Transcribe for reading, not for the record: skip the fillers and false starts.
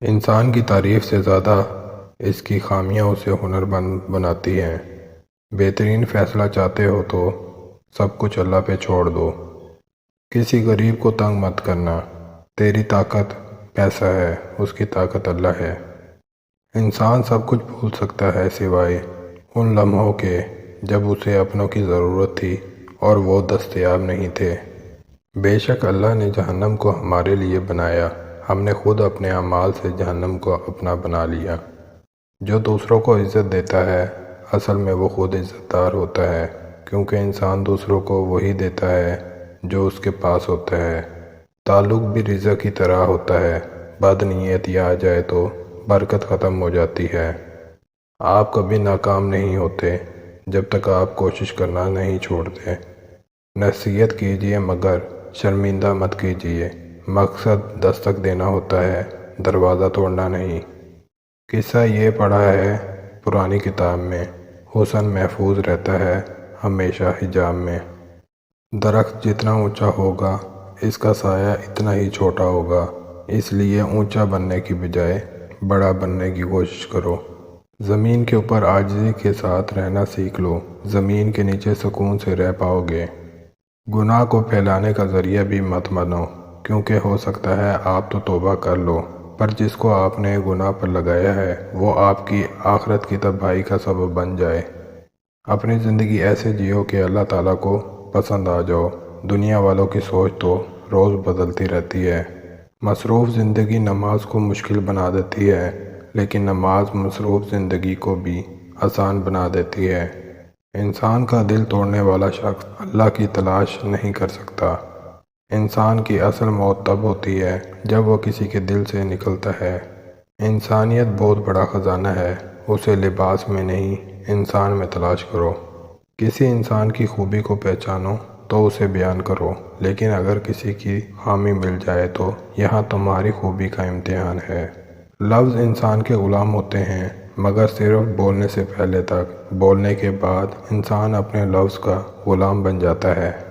انسان کی تعریف سے زیادہ اس کی خامیاں اسے ہنرمند بناتی ہیں۔ بہترین فیصلہ چاہتے ہو تو سب کچھ اللہ پہ چھوڑ دو۔ کسی غریب کو تنگ مت کرنا۔ تیری طاقت پیسہ ہے، اس کی طاقت اللہ ہے۔ انسان سب کچھ بھول سکتا ہے سوائے ان لمحوں کے جب اسے اپنوں کی ضرورت تھی اور وہ دستیاب نہیں تھے۔ بے شک اللہ نے جہنم کو ہمارے لیے بنایا، ہم نے خود اپنے اعمال سے جہنم کو اپنا بنا لیا۔ جو دوسروں کو عزت دیتا ہے اصل میں وہ خود عزت دار ہوتا ہے، کیونکہ انسان دوسروں کو وہی دیتا ہے جو اس کے پاس ہوتا ہے۔ تعلق بھی رزق کی طرح ہوتا ہے، بد نیتی آ جائے تو برکت ختم ہو جاتی ہے۔ آپ کبھی ناکام نہیں ہوتے جب تک آپ کوشش کرنا نہیں چھوڑتے۔ نصیحت کیجیے مگر شرمندہ مت کیجیے۔ مقصد دستک دینا ہوتا ہے، دروازہ توڑنا نہیں۔ قصہ یہ پڑھا ہے پرانی کتاب میں، حسن محفوظ رہتا ہے ہمیشہ حجاب میں۔ درخت جتنا اونچا ہوگا اس کا سایہ اتنا ہی چھوٹا ہوگا، اس لیے اونچا بننے کی بجائے بڑا بننے کی کوشش کرو۔ زمین کے اوپر عاجزی کے ساتھ رہنا سیکھ لو، زمین کے نیچے سکون سے رہ پاؤ گے۔ گناہ کو پھیلانے کا ذریعہ بھی مت بنو، کیونکہ ہو سکتا ہے آپ تو توبہ کر لو پر جس کو آپ نے گناہ پر لگایا ہے وہ آپ کی آخرت کی تباہی کا سبب بن جائے۔ اپنی زندگی ایسے جیو کہ اللہ تعالیٰ کو پسند آ جاؤ۔ دنیا والوں کی سوچ تو روز بدلتی رہتی ہے۔ مصروف زندگی نماز کو مشکل بنا دیتی ہے، لیکن نماز مصروف زندگی کو بھی آسان بنا دیتی ہے۔ انسان کا دل توڑنے والا شخص اللہ کی تلاش نہیں کر سکتا۔ انسان کی اصل موت تب ہوتی ہے جب وہ کسی کے دل سے نکلتا ہے۔ انسانیت بہت بڑا خزانہ ہے، اسے لباس میں نہیں انسان میں تلاش کرو۔ کسی انسان کی خوبی کو پہچانو تو اسے بیان کرو، لیکن اگر کسی کی خامی مل جائے تو یہاں تمہاری خوبی کا امتحان ہے۔ لفظ انسان کے غلام ہوتے ہیں مگر صرف بولنے سے پہلے تک، بولنے کے بعد انسان اپنے لفظ کا غلام بن جاتا ہے۔